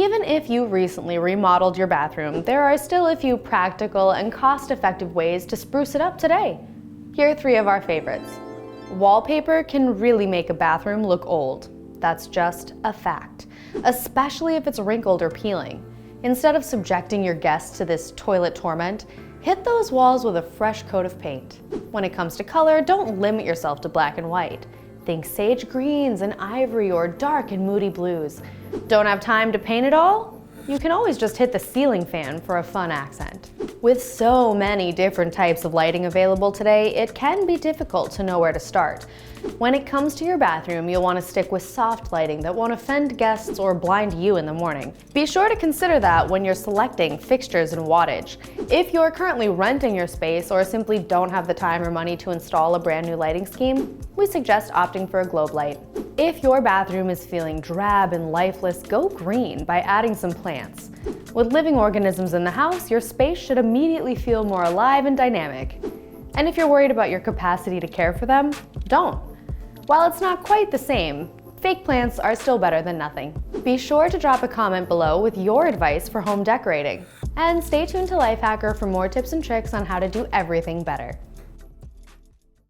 Even if you recently remodeled your bathroom, there are still a few practical and cost-effective ways to spruce it up today. Here are 3 of our favorites. Wallpaper can really make a bathroom look old. That's just a fact, especially if it's wrinkled or peeling. Instead of subjecting your guests to this toilet torment, hit those walls with a fresh coat of paint. When it comes to color, don't limit yourself to black and white. Think sage greens and ivory or dark and moody blues. Don't have time to paint it all? You can always just hit the ceiling fan for a fun accent. With so many different types of lighting available today, it can be difficult to know where to start. When it comes to your bathroom, you'll want to stick with soft lighting that won't offend guests or blind you in the morning. Be sure to consider that when you're selecting fixtures and wattage. If you're currently renting your space or simply don't have the time or money to install a brand new lighting scheme, we suggest opting for a globe light. If your bathroom is feeling drab and lifeless, go green by adding some plants. With living organisms in the house, your space should immediately feel more alive and dynamic. And if you're worried about your capacity to care for them, don't. While it's not quite the same, fake plants are still better than nothing. Be sure to drop a comment below with your advice for home decorating. And stay tuned to Lifehacker for more tips and tricks on how to do everything better.